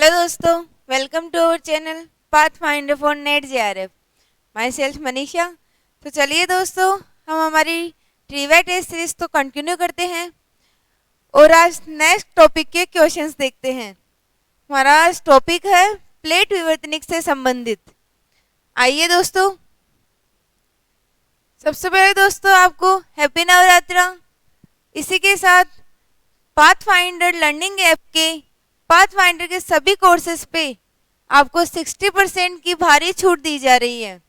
Hello दोस्तों, welcome to our channel Pathfinder for NET JRF. Myself Manisha. तो चलिए दोस्तों, हम हमारी ट्रिविया टेस्ट सीरीज तो कंटिन्यू करते हैं और आज नेक्स्ट टॉपिक के क्वेश्चंस देखते हैं। हमारा आज टॉपिक है प्लेट विवर्तनिक से संबंधित। आइए दोस्तों, सबसे पहले दोस्तों आपको हैप्पी नवरात्रा। इसी के साथ पाथफाइंडर लर्निंग ऐप के पाथफाइंडर के सभी कोर्सेज पे आपको 60% की भारी छूट दी जा रही है,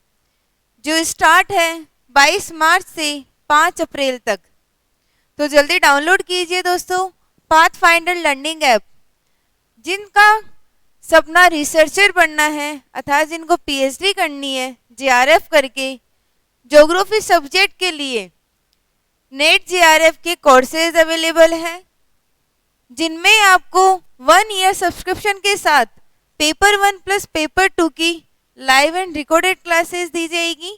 जो स्टार्ट है 22 मार्च से 5 अप्रैल तक। तो जल्दी डाउनलोड कीजिए दोस्तों पाथफाइंडर लर्निंग ऐप। जिनका सपना रिसर्चर बनना है अर्थात जिनको पीएचडी करनी है जेआरएफ करके ज्योग्राफी सब्जेक्ट के लिए नेट जेआरएफ के कोर्सेज अवेलेबल हैं, जिनमें आपको 1 ईयर सब्सक्रिप्शन के साथ पेपर 1 प्लस पेपर 2 की लाइव एंड रिकॉर्डेड क्लासेस दी जाएगी।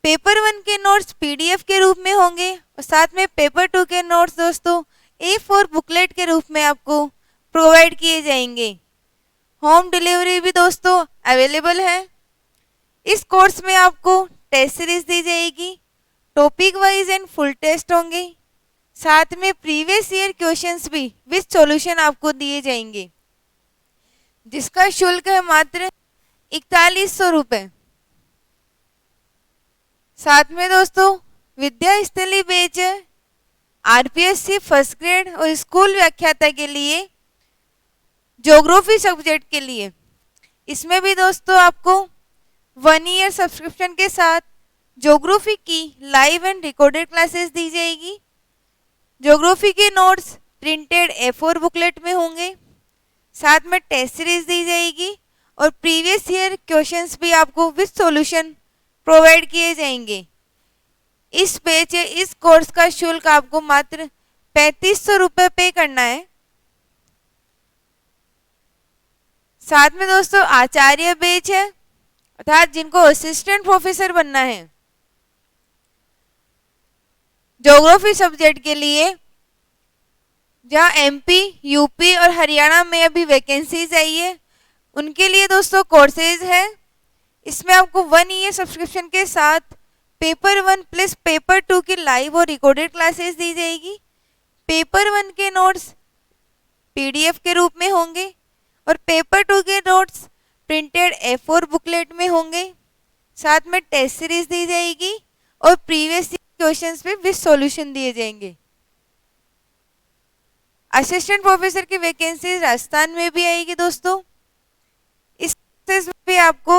पेपर 1 के नोट्स पीडीएफ के रूप में होंगे और साथ में पेपर 2 के नोट्स दोस्तों A4 बुकलेट के रूप में आपको प्रोवाइड किए जाएंगे। होम डिलीवरी भी दोस्तों अवेलेबल है। इस कोर्स में आपको टेस्ट सीरीज दी जाएगी, topic wise and full test होंगे, साथ में प्रीवियस ईयर क्वेश्चंस भी विद सॉल्यूशन आपको दिए जाएंगे, जिसका शुल्क है मात्र 4100 रुपये। साथ में दोस्तों विद्या स्थली बैच है आरपीएससी फर्स्ट ग्रेड और स्कूल व्याख्याता के लिए ज्योग्राफी सब्जेक्ट के लिए। इसमें भी दोस्तों आपको 1 ईयर सब्सक्रिप्शन के साथ ज्योग्राफी की लाइव एंड रिकॉर्डेड क्लासेस दी जाएगी। ज्योग्राफी के नोट्स प्रिंटेड A4 बुकलेट में होंगे, साथ में टेस्ट सीरीज दी जाएगी और प्रीवियस ईयर क्वेश्चंस भी आपको विद सॉल्यूशन प्रोवाइड किए जाएंगे। इस बैच इस कोर्स का शुल्क आपको मात्र 3500 रुपये पे करना है। साथ में दोस्तों आचार्य बैच है अर्थात जिनको असिस्टेंट प्रोफेसर बनना है ज्योग्राफी सब्जेक्ट के लिए, जहां एमपी, यूपी और हरियाणा में अभी वैकेंसीज आई है, उनके लिए दोस्तों कोर्सेज है। इसमें आपको 1 ईयर सब्सक्रिप्शन के साथ पेपर 1 प्लस पेपर 2 की लाइव और रिकॉर्डेड क्लासेस दी जाएगी। पेपर 1 के नोट्स पीडीएफ के रूप में होंगे और पेपर 2 के नोट्स प्रिंटेड A4 बुकलेट में होंगे, साथ में टेस्ट सीरीज दी जाएगी और प्रीवियस क्वेश्चंस पे विद सॉल्यूशन दिए जाएंगे। असिस्टेंट प्रोफेसर की वैकेंसी राजस्थान में भी आएगी दोस्तों। इस भी आपको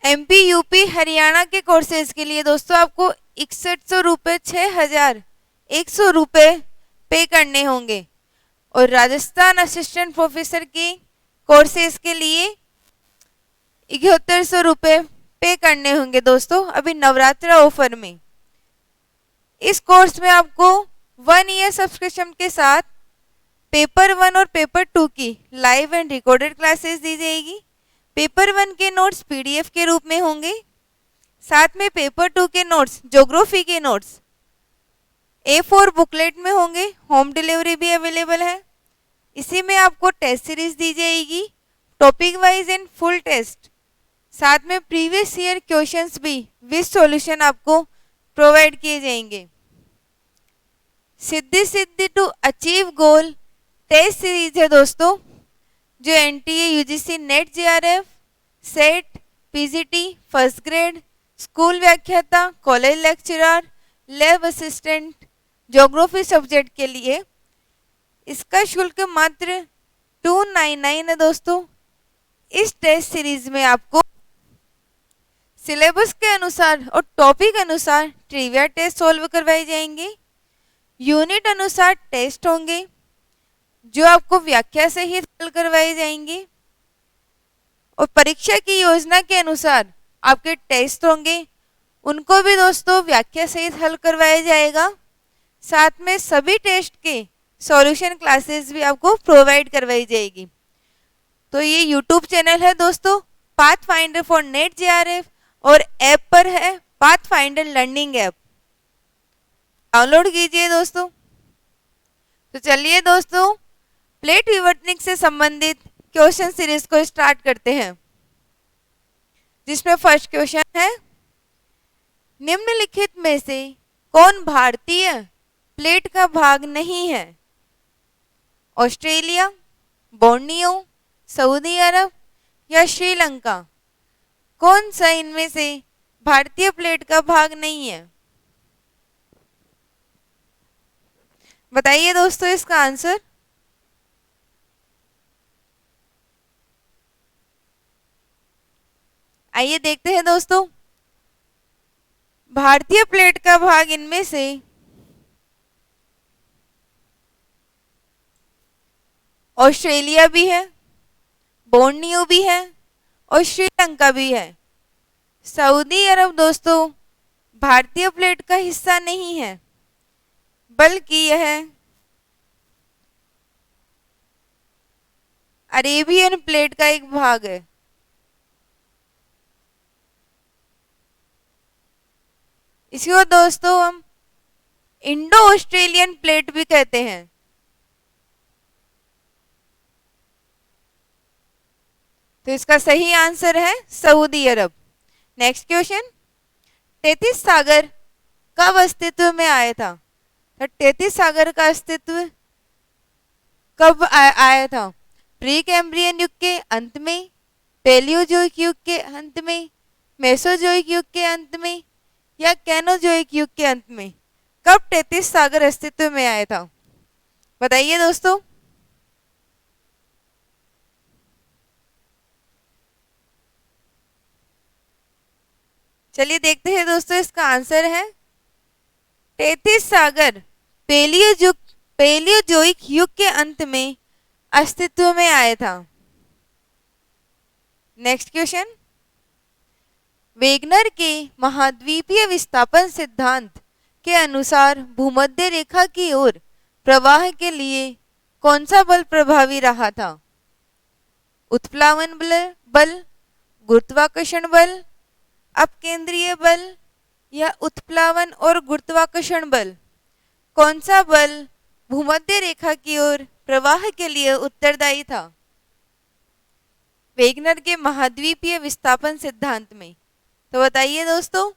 एमपी, यूपी, हरियाणा के कोर्सेज के लिए दोस्तों आपको 6100 रुपये 6100 रुपये पे करने होंगे और राजस्थान असिस्टेंट प्रोफेसर के कोर्सेज के लिए 7100 रुपये पे करने होंगे दोस्तों अभी नवरात्रा ऑफर में। इस कोर्स में आपको 1 ईयर सब्सक्रिप्शन के साथ पेपर 1 और पेपर 2 की लाइव एंड रिकॉर्डेड क्लासेस दी जाएगी। पेपर 1 के नोट्स पीडीएफ के रूप में होंगे, साथ में पेपर 2 के नोट्स ज्योग्राफी के नोट्स A4 बुकलेट में होंगे। होम डिलीवरी भी अवेलेबल है। इसी में आपको टेस्ट सीरीज दी जाएगी, topic wise and full test, साथ में प्रीवियस ईयर क्वेश्चंस भी विद सॉल्यूशन आपको प्रोवाइड किए जाएंगे। Siddhi to achieve goal test series है दोस्तों, जो NTA, UGC, NET JRF, SET, PGT, first grade, school व्याख्याता, college lecturer, lab assistant, geography subject के लिए। इसका शुल्क मात्र 299 है दोस्तों। इस टेस्ट सीरीज में आपको सिलेबस के अनुसार और टॉपिक अनुसार ट्रिविया टेस्ट सॉल्व करवाए जाएंगे। यूनिट अनुसार टेस्ट होंगे जो आपको व्याख्या सहित हल करवाए जाएंगे और परीक्षा की योजना के अनुसार आपके टेस्ट होंगे, उनको भी दोस्तों व्याख्या सहित हल करवाया जाएगा। साथ में सभी टेस्ट के सॉल्यूशन क्लासेस भी आपको प्रोवाइड करवाई जाएगी। तो ये यूट्यूब चैनल है दोस्तों पाथफाइंडर फॉर नेट जेआरएफ और ऐप पर है पाथफाइंडर लर्निंग ऐप। डाउनलोड कीजिए दोस्तों। तो चलिए दोस्तों प्लेट विवर्तनिक से संबंधित क्वेश्चन सीरीज को स्टार्ट करते हैं, जिसमें फर्स्ट क्वेश्चन है, निम्नलिखित में से कौन भारतीय प्लेट का भाग नहीं है? ऑस्ट्रेलिया, बोर्नियो, सऊदी अरब या श्रीलंका? कौन सा इनमें से भारतीय प्लेट का भाग नहीं है? बताइए दोस्तों इसका आंसर। आइए देखते हैं दोस्तों, भारतीय प्लेट का भाग इनमें से ऑस्ट्रेलिया भी है, बोर्नियो भी है और श्रीलंका भी है। सऊदी अरब दोस्तों भारतीय प्लेट का हिस्सा नहीं है, बल्कि यह अरेबियन प्लेट का एक भाग है। इसको दोस्तों हम इंडो ऑस्ट्रेलियन प्लेट भी कहते हैं। तो इसका सही आंसर है सऊदी अरब। नेक्स्ट क्वेश्चन, तैतीस सागर कब अस्तित्व में आया था? तो तैतीस सागर का अस्तित्व कब आया था? प्री कैम्ब्रियन युग के अंत में, पैलियोजोइक युग के अंत में, मेसोजोइक युग के अंत में या कैनोजोइक युग के अंत में? कब 33 सागर अस्तित्व में आया था? बताइए दोस्तों। चलिए देखते हैं दोस्तों, इसका आंसर है 33 सागर पैलियोजोइक युग के अंत में अस्तित्व में आया था। नेक्स्ट क्वेश्चन, वेगनर के महाद्वीपीय विस्थापन सिद्धांत के अनुसार भूमध्य रेखा की ओर प्रवाह के लिए कौन सा बल प्रभावी रहा था? उत्प्लावन बल, गुरुत्वाकर्षण बल, अपकेंद्रीय बल या उत्प्लावन और गुरुत्वाकर्षण बल? कौन सा बल भूमध्य रेखा की ओर प्रवाह के लिए उत्तरदायी था वेगनर के महाद्वीपीय विस्थापन सिद्धांत में? तो बताइए दोस्तों,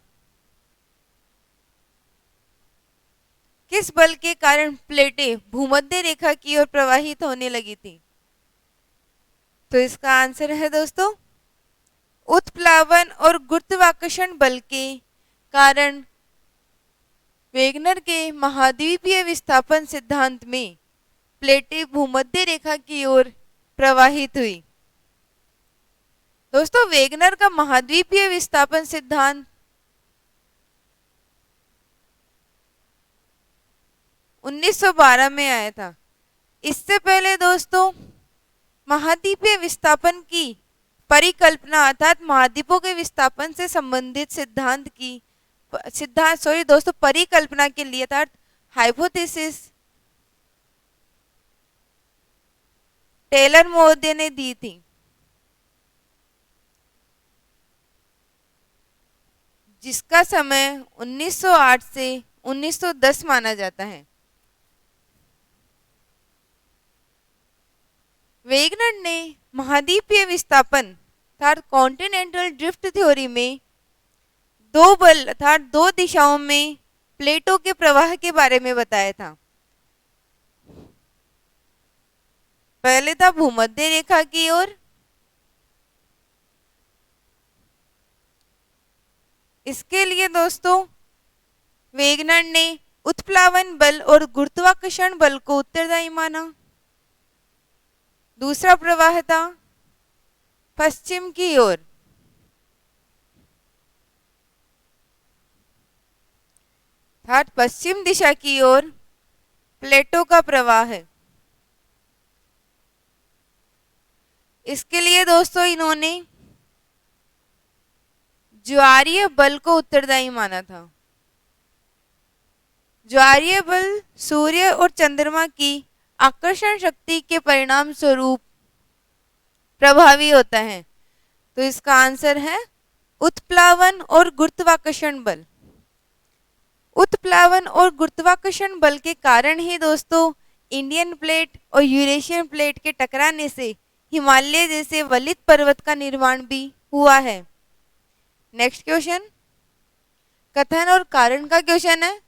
किस बल के कारण प्लेटें भूमध्य रेखा की ओर प्रवाहित होने लगी थी? तो इसका आंसर है दोस्तों उत्प्लावन और गुरुत्वाकर्षण बल के कारण वेगनर के महाद्वीपीय विस्थापन सिद्धांत में प्लेटें भूमध्य रेखा की ओर प्रवाहित हुई। दोस्तों वेगनर का महाद्वीपीय विस्थापन सिद्धांत 1912 में आया था। इससे पहले दोस्तों महाद्वीपीय विस्थापन की परिकल्पना अर्थात महाद्वीपों के विस्थापन से संबंधित परिकल्पना के लिए अर्थात हाइपोथेसिस टेलर महोदय ने दी थी, जिसका समय 1908 से 1910 माना जाता है। वेगनर ने महाद्वीपीय विस्थापन अर्थात कॉन्टिनेंटल ड्रिफ्ट थ्योरी में दो बल अर्थात दो दिशाओं में प्लेटों के प्रवाह के बारे में बताया था। पहले था भूमध्य रेखा की ओर, इसके लिए दोस्तों वेगनर ने उत्प्लावन बल और गुरुत्वाकर्षण बल को उत्तरदायी माना। दूसरा प्रवाह था पश्चिम की ओर, अर्थात पश्चिम दिशा की ओर प्लेटों का प्रवाह है। इसके लिए दोस्तों इन्होंने ज्वारीय बल को उत्तरदायी माना था। ज्वारीय बल सूर्य और चंद्रमा की आकर्षण शक्ति के परिणाम स्वरूप प्रभावी होता है। तो इसका आंसर है उत्प्लावन और गुरुत्वाकर्षण बल। उत्प्लावन और गुरुत्वाकर्षण बल के कारण ही दोस्तों इंडियन प्लेट और यूरेशियन प्लेट के टकराने से हिमालय जैसे वलित पर्वत का निर्माण भी हुआ है। नेक्स्ट क्वेश्चन, कथन और कारण का क्वेश्चन है।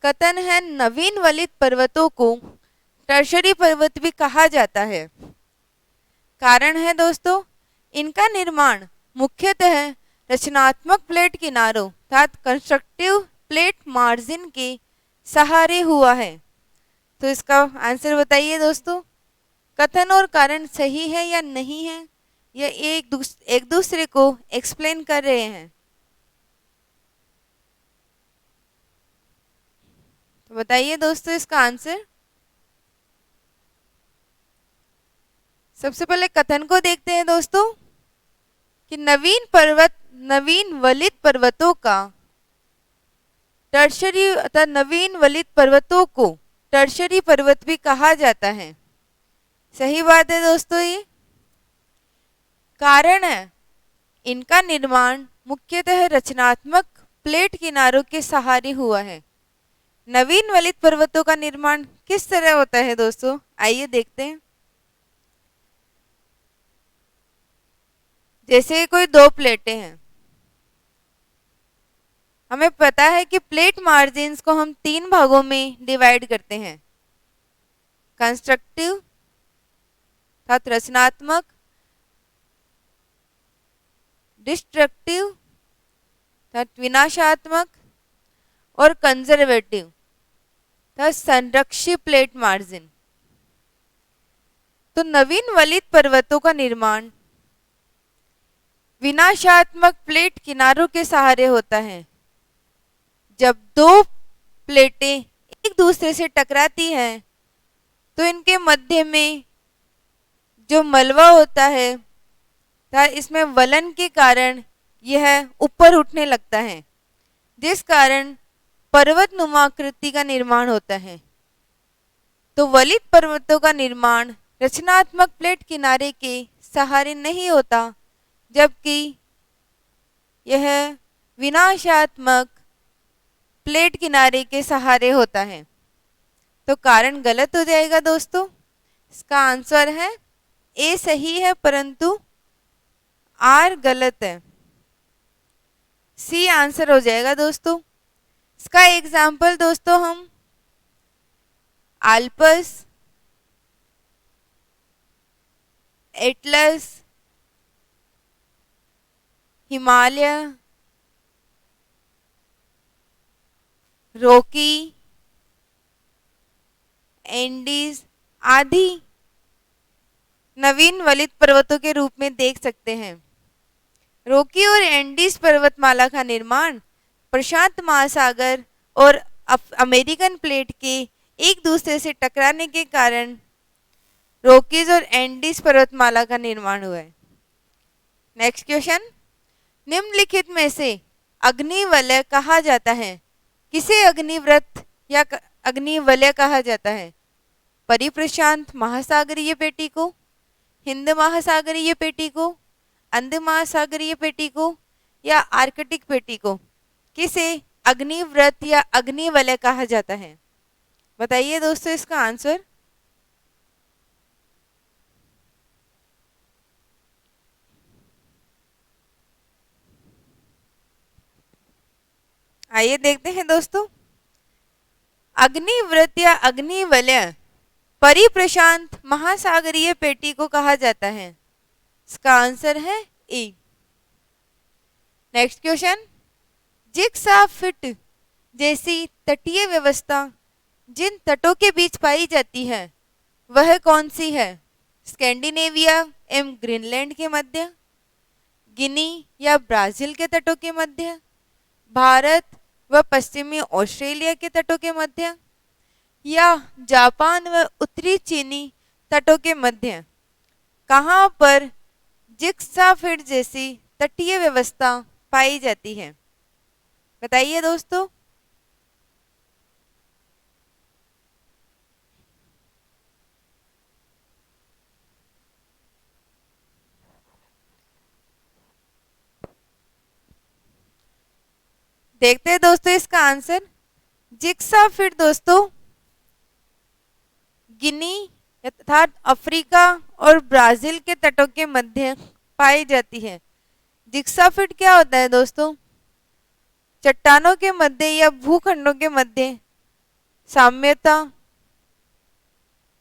कथन है नवीन वलित पर्वतों को टर्शरी पर्वत भी कहा जाता है। कारण है दोस्तों, इनका निर्माण मुख्यतः रचनात्मक प्लेट किनारों अर्थात कंस्ट्रक्टिव प्लेट मार्जिन के सहारे हुआ है। तो इसका आंसर बताइए दोस्तों, कथन और कारण सही है या नहीं है, या एक दूसरे को एक्सप्लेन कर रहे हैं। तो बताइए दोस्तों इसका आंसर। सबसे पहले कथन को देखते हैं दोस्तों कि नवीन वलित पर्वतों का टर्शरी अर्थात नवीन वलित पर्वतों को टर्शरी पर्वत भी कहा जाता है। सही बात है दोस्तों ये। कारण है इनका निर्माण मुख्यतः रचनात्मक प्लेट किनारों के सहारे हुआ है। नवीन वलित पर्वतों का निर्माण किस तरह होता है दोस्तों, आइए देखते हैं। जैसे कोई दो प्लेटें हैं, हमें पता है कि प्लेट मार्जिन्स को हम 3 भागों में डिवाइड करते हैं, कंस्ट्रक्टिव अर्थात रचनात्मक, डिस्ट्रक्टिव अर्थात विनाशात्मक, और कंजर्वेटिव अर्थात संरक्षित प्लेट मार्जिन। तो नवीन वलित पर्वतों का निर्माण विनाशात्मक प्लेट किनारों के सहारे होता है। जब दो प्लेटें एक दूसरे से टकराती हैं तो इनके मध्य में जो मलबा होता है इसमें वलन के कारण यह ऊपर उठने लगता है, जिस कारण पर्वतनुमा आकृति का निर्माण होता है। तो वलित पर्वतों का निर्माण रचनात्मक प्लेट किनारे के सहारे नहीं होता, जबकि यह विनाशात्मक प्लेट किनारे के सहारे होता है। तो कारण गलत हो जाएगा दोस्तों। इसका आंसर है ए सही है परंतु आर गलत है। सी आंसर हो जाएगा दोस्तों। इसका एग्जाम्पल दोस्तों हम Alps, Atlas, Himalaya, Rocky, Andes आदि नवीन वलित पर्वतों के रूप में देख सकते हैं। रॉकी और एंडीज पर्वतमाला का निर्माण प्रशांत महासागर और अमेरिकन प्लेट के एक दूसरे से टकराने के कारण रॉकीज और एंडीज पर्वतमाला का निर्माण हुआ है। नेक्स्ट क्वेश्चन, निम्नलिखित में से अग्निवलय कहा जाता है। किसे अग्निव्रत या अग्निवलय कहा जाता है? परिप्रशांत महासागरीय पेटी को, हिंद महासागरीय पेटी को, अंध महासागरीय पेटी को, या आर्कटिक पेटी को किसे अग्निव्रत या अग्निवलय कहा जाता है? बताइए दोस्तों इसका आंसर। आइए देखते हैं दोस्तों। अग्निव्रत या अग्निवलय परिप्रशांत महासागरीय पेटी को कहा जाता है। इसका आंसर है ए। नेक्स्ट क्वेश्चन, जिग्सा फिट जैसी तटीय व्यवस्था जिन तटों के बीच पाई जाती है वह कौन सी है? स्कैंडिनेविया एवं ग्रीनलैंड के मध्य, गिनी या ब्राजील के तटों के मध्य, भारत व पश्चिमी ऑस्ट्रेलिया के तटों के मध्य, या जापान व उत्तरी चीनी तटों के मध्य। कहाँ पर जिग्सा फिट जैसी तटीय व्यवस्था पाई जाती है? बताइए दोस्तों। देखते हैं दोस्तों इसका आंसर। जिग्सा फिट दोस्तों गिनी अर्थात अफ्रीका और ब्राजील के तटों के मध्य पाई जाती है। जिग्साफिट क्या होता है दोस्तों? चट्टानों के मध्य या भूखंडों के मध्य साम्यता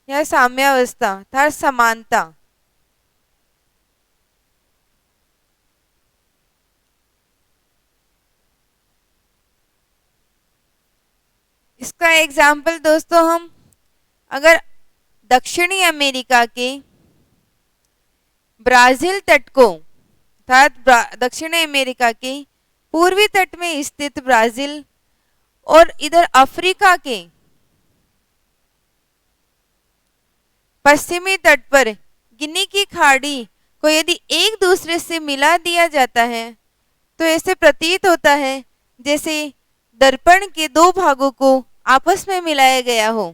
या साम्यावस्था अर्थात समानता। इसका एग्जाम्पल दोस्तों हम अगर दक्षिणी अमेरिका के ब्राजील तट को अर्थात दक्षिणी अमेरिका के पूर्वी तट में स्थित ब्राजील और इधर अफ्रीका के पश्चिमी तट पर गिनी की खाड़ी को यदि एक दूसरे से मिला दिया जाता है तो ऐसे प्रतीत होता है जैसे दर्पण के दो भागों को आपस में मिलाया गया हो।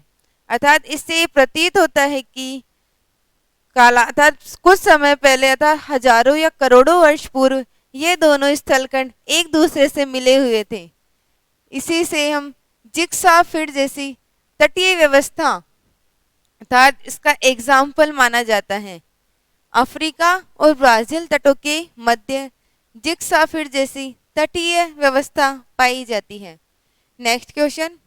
अर्थात इससे प्रतीत होता है कि काला अर्थात कुछ समय पहले अर्थात हजारों या करोड़ों वर्ष पूर्व ये दोनों स्थलखंड एक दूसरे से मिले हुए थे। इसी से हम जिग्सा फिट जैसी तटीय व्यवस्था अर्थात इसका एग्जाम्पल माना जाता है। अफ्रीका और ब्राजील तटों के मध्य जिग्सा फिट जैसी तटीय व्यवस्था पाई जाती है। नेक्स्ट क्वेश्चन,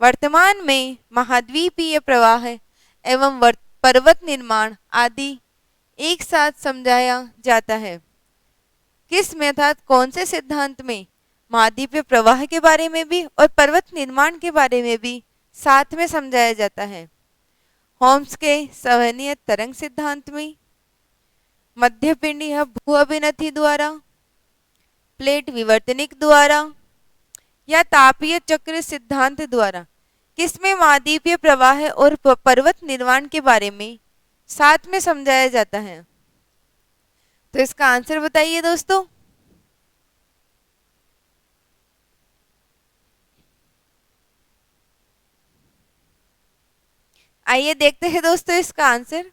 वर्तमान में महाद्वीपीय प्रवाह एवं पर्वत निर्माण आदि एक साथ समझाया जाता है। किस में अर्थात कौन से सिद्धांत में महाद्वीपीय प्रवाह के बारे में भी और पर्वत निर्माण के बारे में भी साथ में समझाया जाता है? होम्स के संवहनीय तरंग सिद्धांत में, मध्यपिंडीय भू अभिनति द्वारा, प्लेट विवर्तनिक द्वारा या तापीय चक्र सिद्धांत द्वारा? किसमें महाद्वीपीय प्रवाह और पर्वत निर्माण के बारे में साथ में समझाया जाता है? तो इसका आंसर बताइए दोस्तों। आइए देखते हैं दोस्तों इसका आंसर।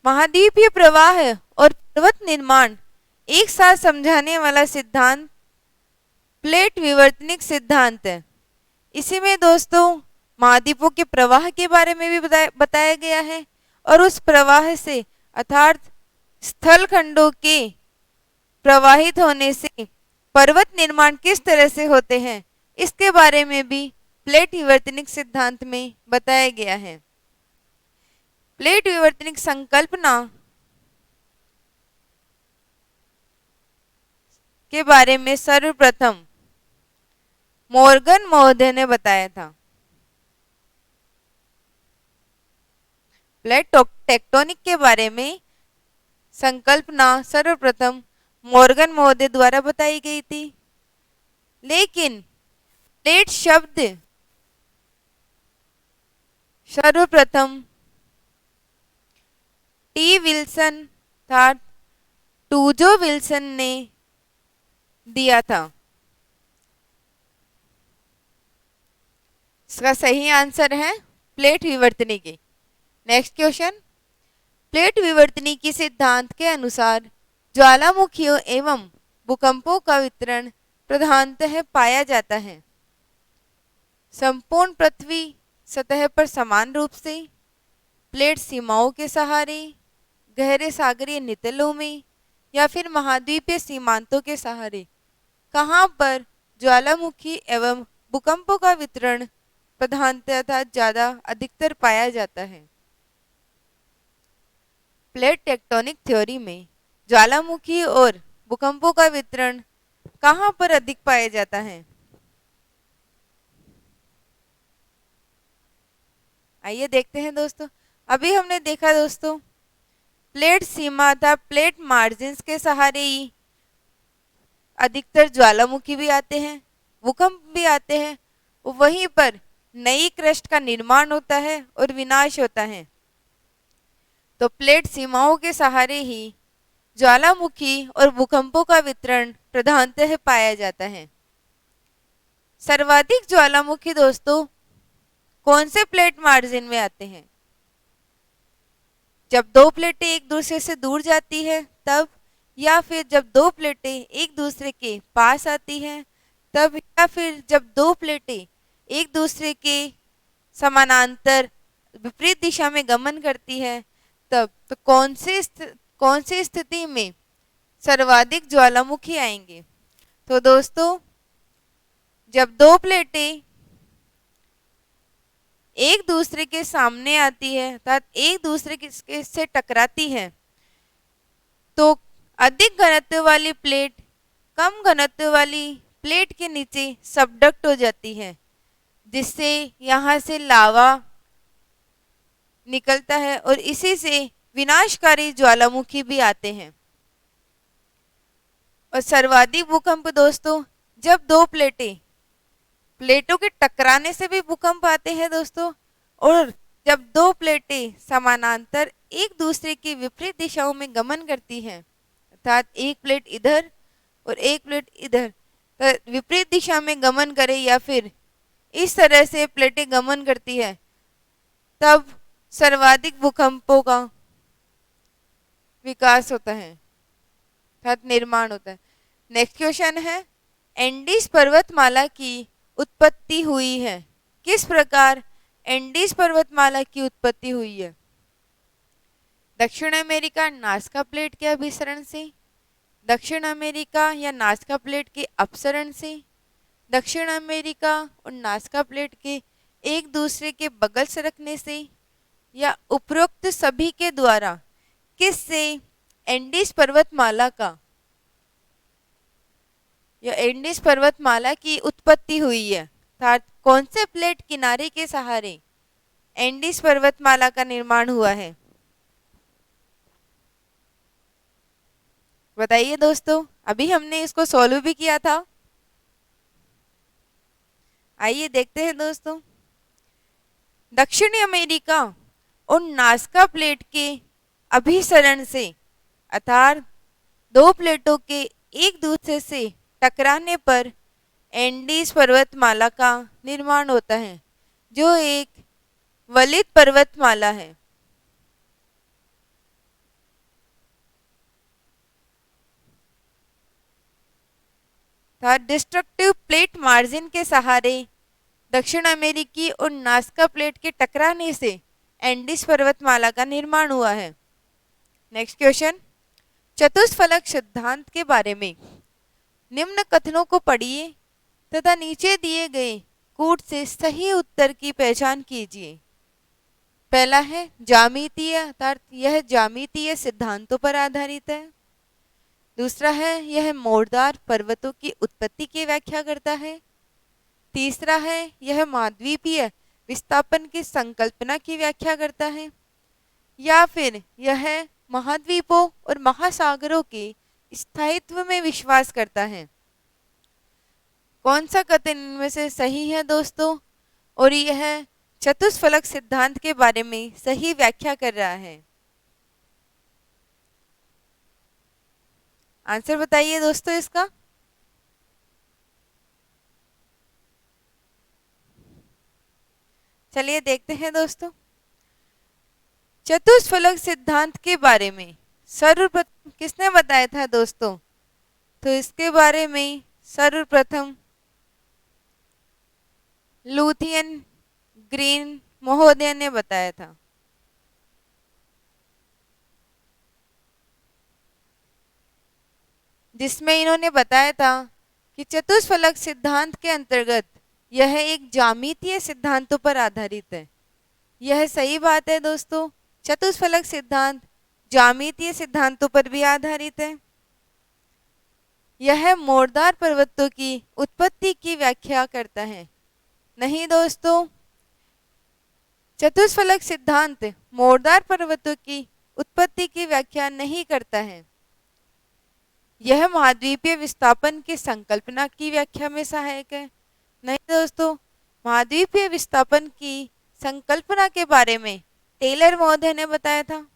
महाद्वीपीय प्रवाह और पर्वत निर्माण एक साथ समझाने वाला सिद्धांत प्लेट विवर्तनिक सिद्धांत है। इसी में दोस्तों महाद्वीपों के प्रवाह के बारे में भी बताया गया है और उस प्रवाह से अर्थात स्थल खंडों के प्रवाहित होने से पर्वत निर्माण किस तरह से होते हैं इसके बारे में भी प्लेट विवर्तनिक सिद्धांत में बताया गया है। प्लेट विवर्तनिक संकल्पना के बारे में सर्वप्रथम मॉर्गन महोदय ने बताया था। प्लेट टेक्टोनिक के बारे में संकल्पना सर्वप्रथम मॉर्गन महोदय द्वारा बताई गई थी, लेकिन प्लेट शब्द सर्वप्रथम टी विल्सन था टूजो विल्सन ने दिया था। इसका सही आंसर है प्लेट विवर्तनी की। नेक्स्ट क्वेश्चन, प्लेट विवर्तनी की सिद्धांत के अनुसार ज्वालामुखियों एवं भूकंपों का वितरण प्रधानतः पाया जाता है संपूर्ण पृथ्वी सतह पर समान रूप से, प्लेट सीमाओं के सहारे, गहरे सागरीय नितलों में या फिर महाद्वीपीय सीमांतों के सहारे। कहाँ पर ज्वालामुखी एवं भूकंपों का वितरण प्रधानतः ज्यादा अधिकतर पाया जाता है? प्लेट टेक्टोनिक थ्योरी में ज्वालामुखी और भूकंपों का वितरण कहाँ पर अधिक पाया जाता है? आइए देखते हैं दोस्तों। अभी हमने देखा दोस्तों प्लेट सीमा था प्लेट मार्जिन्स के सहारे ही अधिकतर ज्वालामुखी भी आते हैं, भूकंप भी आते हैं, वहीं पर नई क्रस्ट का निर्माण होता है और विनाश होता है। तो प्लेट सीमाओं के सहारे ही ज्वालामुखी और भूकंपों का वितरण प्रधानतः पाया जाता है। सर्वाधिक ज्वालामुखी दोस्तों कौन से प्लेट मार्जिन में आते हैं? जब दो प्लेटें एक दूसरे से दूर जाती है तब, या फिर जब दो प्लेटें एक दूसरे के पास आती हैं तब, या फिर जब दो प्लेटें एक दूसरे के समानांतर विपरीत दिशा में गमन करती है, तब तो कौन सी स्थिति में सर्वाधिक ज्वालामुखी आएंगे? तो दोस्तों, जब दो प्लेटें एक दूसरे के सामने आती है अर्थात एक दूसरे के से टकराती है, तो अधिक घनत्व वाली प्लेट कम घनत्व वाली प्लेट के नीचे सबडक्ट हो जाती है, जिससे यहाँ से लावा निकलता है और इसी से विनाशकारी ज्वालामुखी भी आते हैं। और सर्वाधिक भूकंप दोस्तों, जब दो प्लेटों के टकराने से भी भूकंप आते हैं दोस्तों, और जब दो प्लेटें समानांतर एक दूसरे की विपरीत दिशाओं में गमन करती हैं, अर्थात एक प्लेट इधर और एक प्लेट इधर तो विपरीत दिशा में गमन करे या फिर इस तरह से प्लेटें गमन करती है, तब सर्वाधिक भूकंपों का विकास होता है अर्थात निर्माण होता है। नेक्स्ट क्वेश्चन है, एंडीज पर्वतमाला की उत्पत्ति हुई है? किस प्रकार एंडीज पर्वतमाला की उत्पत्ति हुई है? दक्षिण अमेरिका नाज़का प्लेट के अभिसरण से, दक्षिण अमेरिका या नाज़का प्लेट के अपसरण से, दक्षिण अमेरिका और नाज़का प्लेट के एक दूसरे के बगल से रखने से, या उपरोक्त सभी के द्वारा किससे एंडीज पर्वतमाला की उत्पत्ति हुई है? अर्थात कौन से प्लेट किनारे के सहारे एंडीज पर्वतमाला का निर्माण हुआ है? बताइए दोस्तों, अभी हमने इसको सॉल्व भी किया था। आइए देखते हैं दोस्तों। दक्षिणी अमेरिका और नाज़का प्लेट के अभिसरण से अर्थात दो प्लेटों के एक दूसरे से टकराने पर एंडीज पर्वतमाला का निर्माण होता है, जो एक वलित पर्वतमाला है। डिस्ट्रक्टिव प्लेट मार्जिन के सहारे दक्षिण अमेरिकी और नाज़का प्लेट के टकराने से एंडीज पर्वतमाला का निर्माण हुआ है। नेक्स्ट क्वेश्चन, चतुष्फलक सिद्धांत के बारे में निम्न कथनों को पढ़िए तथा नीचे दिए गए कूट से सही उत्तर की पहचान कीजिए। पहला है ज्यामितीय, अर्थात यह ज्यामितीय सिद्धांतों पर आधारित है। दूसरा है यह मोड़दार पर्वतों की उत्पत्ति की व्याख्या करता है। तीसरा है यह महाद्वीपीय विस्थापन की संकल्पना की व्याख्या करता है। या फिर यह महाद्वीपों और महासागरों के स्थायित्व में विश्वास करता है। कौन सा कथन इनमें से सही है दोस्तों? और यह चतुष्फलक सिद्धांत के बारे में सही व्याख्या कर रहा है। आंसर बताइए दोस्तों इसका। चलिए देखते हैं दोस्तों। चतुष्फलक सिद्धांत के बारे में सर्वप्रथम किसने बताया था दोस्तों? तो इसके बारे में सर्वप्रथम लुथियन ग्रीन महोदय ने बताया था। जिसमें इन्होंने बताया था कि चतुष्फलक सिद्धांत के अंतर्गत यह एक ज्यामितीय सिद्धांतों पर आधारित है। यह सही बात है दोस्तों। चतुष्फलक सिद्धांत ज्यामितीय सिद्धांतों पर भी आधारित है। यह मोड़दार पर्वतों की उत्पत्ति की व्याख्या करता है। नहीं दोस्तों, चतुष्फलक सिद्धांत मोड़दार पर्वतों की उत्पत्ति की व्याख्या नहीं करता है। यह महाद्वीपीय विस्थापन की संकल्पना की व्याख्या में सहायक है। नहीं दोस्तों, महाद्वीपीय विस्थापन की संकल्पना के बारे में टेलर महोदय ने बताया था।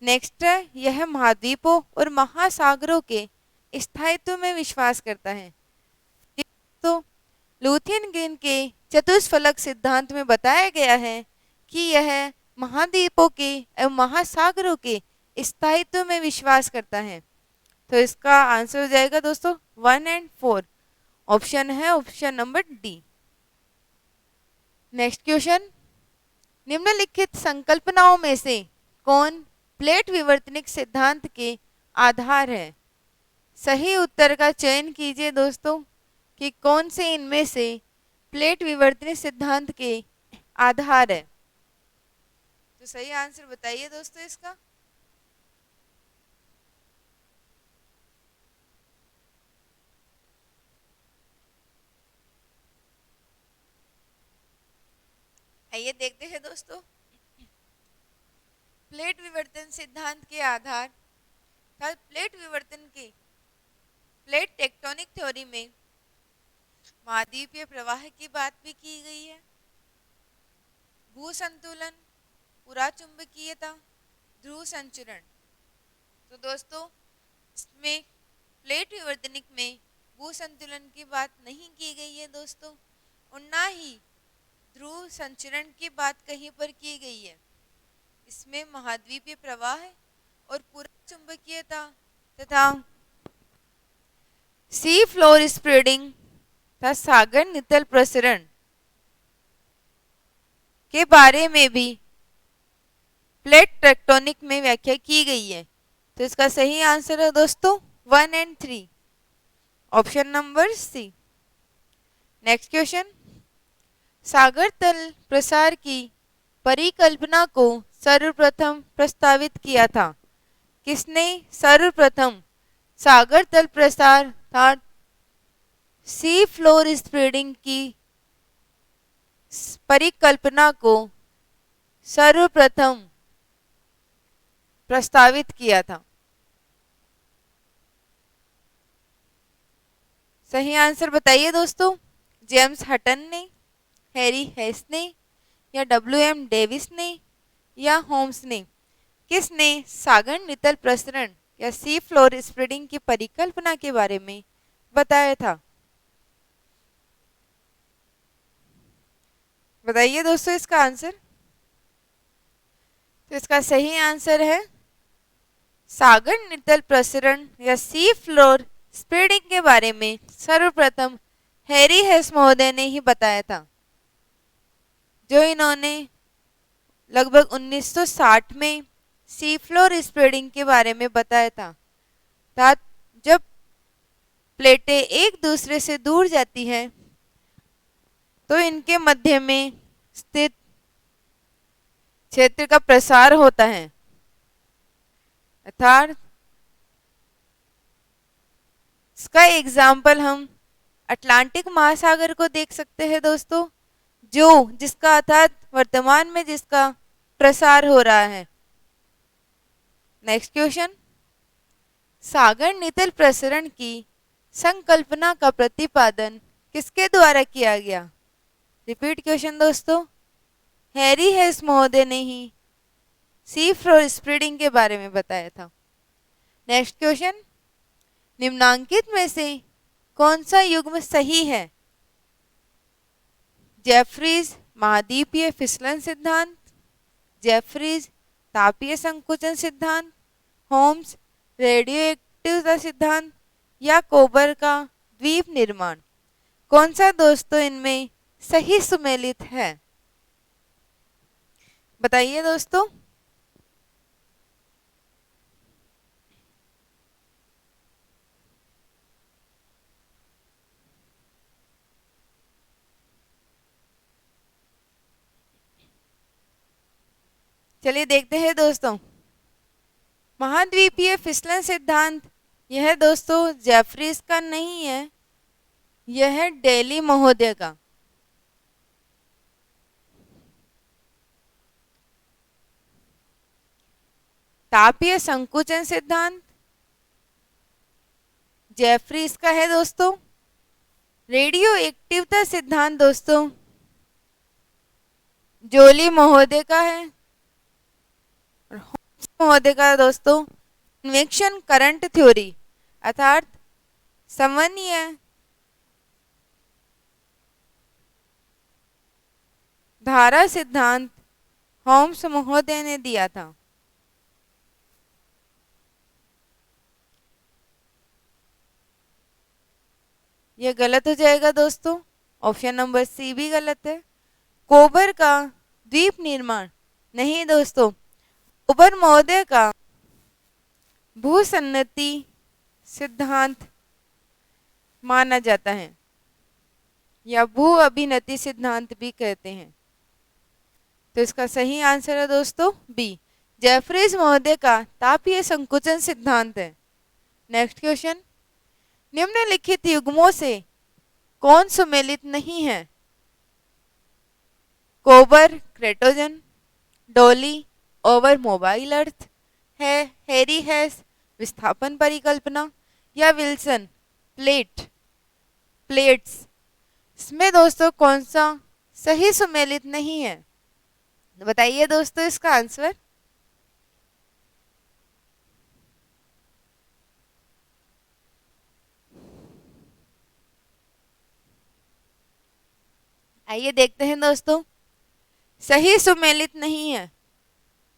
नेक्स्ट है यह महाद्वीपों और महासागरों के स्थायित्व में विश्वास करता है। तो लुथियन ग्रीन के चतुष्फलक सिद्धांत में बताया गया है कि यह महाद्वीपों के एवं महासागरों के स्थायित्व में विश्वास करता है। तो इसका आंसर हो जाएगा दोस्तों 1 और 4। ऑप्शन है option number D. Next question, निम्नलिखित संकल्पनाओं में से कौन प्लेट विवर्तनिक सिद्धांत के आधार है? सही उत्तर का चयन कीजिए दोस्तों कि कौन से इनमें से प्लेट विवर्तनिक सिद्धांत के आधार है। तो सही आंसर बताइए दोस्तों इसका। आइए देखते हैं दोस्तों, प्लेट विवर्तन सिद्धांत के आधार प्लेट विवर्तन के प्लेट टेक्टोनिक थ्योरी में महाद्वीपीय प्रवाह की बात भी की गई है, भू संतुलन, पुराचुंबकीयता, ध्रुव संचरण। तो दोस्तों इसमें प्लेट विवर्तनिक में भू संतुलन की बात नहीं की गई है दोस्तों, और ना ही ध्रुव संचरण की बात कहीं पर की गई है। इसमें महाद्वीपीय प्रवाह और पुराचुंबकीयता तथा सी फ्लोर स्प्रेडिंग तथा सागर नितल प्रसरण के बारे में भी प्लेट टेक्टोनिक में व्याख्या की गई है। तो इसका सही आंसर है दोस्तों 1 और 3, option number C. Next question, सागर तल प्रसार की परिकल्पना को सर्वप्रथम प्रस्तावित किया था? किसने सर्वप्रथम सागर तल प्रसार अर्थात सी फ्लोर स्प्रेडिंग की परिकल्पना को सर्वप्रथम प्रस्तावित किया था? सही आंसर बताइए दोस्तों। जेम्स हटन ने, हैरी हेस ने, या WM डेविस ने, या होम्स ने? किसने सागर नितल प्रसरण या सी फ्लोर स्प्रेडिंग की परिकल्पना के बारे में बताया था? बताइए दोस्तों इसका आंसर। तो इसका सही आंसर है सागर नितल प्रसरण या सी फ्लोर स्प्रेडिंग के बारे में सर्वप्रथम हैरी हेस महोदय ने ही बताया था, जो इन्होंने लगभग 1960 में सी फ्लोर स्प्रेडिंग के बारे में बताया था। जब प्लेटें एक दूसरे से दूर जाती हैं तो इनके मध्य में स्थित क्षेत्र का प्रसार होता है, अर्थात इसका एग्जाम्पल हम अटलांटिक महासागर को देख सकते हैं दोस्तों, जिसका अर्थात वर्तमान में जिसका प्रसार हो रहा है। नेक्स्ट क्वेश्चन, सागर नितल प्रसरण की संकल्पना का प्रतिपादन किसके द्वारा किया गया? रिपीट क्वेश्चन दोस्तों, हैरी हेस महोदय ने ही सी फ्लोर स्प्रेडिंग के बारे में बताया था। नेक्स्ट क्वेश्चन, निम्नांकित में से कौन सा युग्म सही है? जेफरीज महाद्वीपीय फिसलन सिद्धांत, जेफरीज तापीय संकुचन सिद्धांत, होम्स रेडियो एक्टिविटी सिद्धांत, या कोबर का द्वीप निर्माण? कौन सा दोस्तों इनमें सही सुमेलित है? बताइए दोस्तों। चलिए देखते हैं दोस्तों, महाद्वीपीय फिसलन सिद्धांत यह दोस्तों जेफरीज का नहीं है, यह है डेली महोदय का। तापीय संकुचन सिद्धांत जेफरीज का है दोस्तों। रेडियो एक्टिवता सिद्धांत दोस्तों जोली महोदय का है। और होम्स महोदय का दोस्तों कन्वेक्शन करंट थ्योरी अर्थात समन्वय धारा सिद्धांत होम्स महोदय ने दिया था। यह गलत हो जाएगा दोस्तों, ऑप्शन नंबर सी भी गलत है। कोबर का द्वीप निर्माण? नहीं दोस्तों, कोबर महोदय का भूसन्नति सिद्धांत माना जाता है, या भू अभिनति सिद्धांत भी कहते हैं। तो इसका सही आंसर है दोस्तों बी, जेफरीज महोदय का तापीय संकुचन सिद्धांत है। नेक्स्ट क्वेश्चन, निम्नलिखित युग्मों से कौन सुमेलित नहीं है? कोबर क्रेटोजन, डोली ओवर मोबाइल अर्थ, है हैरी हैस विस्थापन परिकल्पना, या विल्सन प्लेट्स। इसमें दोस्तों कौन सा सही सुमेलित नहीं है? बताइए दोस्तों इसका आंसर। आइए देखते हैं दोस्तों, सही सुमेलित नहीं है।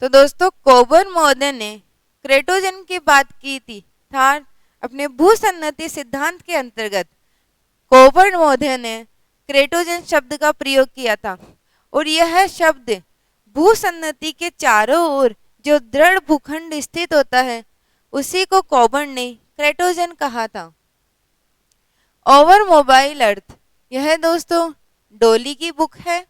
तो दोस्तों कोबर महोदय ने क्रेटोजन की बात की थी था अपने भूसन्नति सिद्धांत के अंतर्गत। कोबर महोदय ने क्रेटोजन शब्द का प्रयोग किया था, और यह शब्द भूसन्नति के चारों ओर जो दृढ़ भूखंड स्थित होता है उसी को कोबर ने क्रेटोजन कहा था। ओवर मोबाइल अर्थ, यह दोस्तों डोली की बुक है।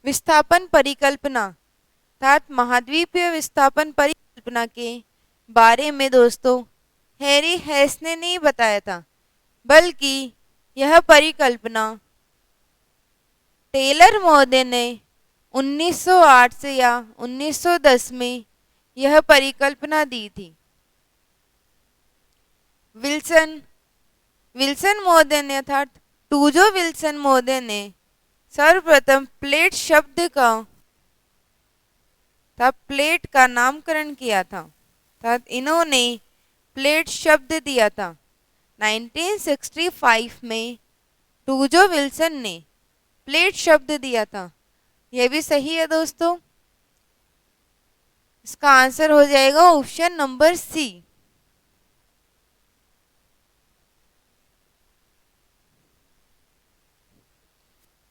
विस्थापन परिकल्पना अर्थात महाद्वीपीय विस्थापन परिकल्पना के बारे में दोस्तों हैरी हैस ने नहीं बताया था, बल्कि यह परिकल्पना टेलर महोदय ने 1908 से या 1910 में यह परिकल्पना दी थी। विल्सन महोदय ने अर्थात टूजो विल्सन महोदय ने सर्वप्रथम प्लेट का नामकरण किया था, अर्थात इन्होंने प्लेट शब्द दिया था। 1965 में टूजो विल्सन ने प्लेट शब्द दिया था। यह भी सही है दोस्तों। इसका आंसर हो जाएगा ऑप्शन नंबर सी।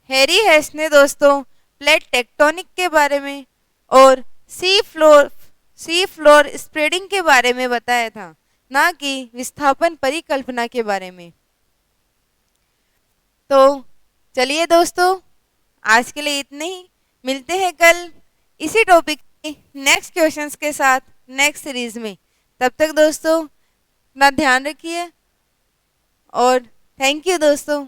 हैरी हैस ने दोस्तों प्लेट टेक्टोनिक के बारे में और सी फ्लोर स्प्रेडिंग के बारे में बताया था, ना कि विस्थापन परिकल्पना के बारे में। तो चलिए दोस्तों, आज के लिए इतने ही। मिलते हैं कल इसी टॉपिक के नेक्स्ट क्वेश्चंस के साथ नेक्स्ट सीरीज में। तब तक दोस्तों अपना ध्यान रखिए और थैंक यू दोस्तों।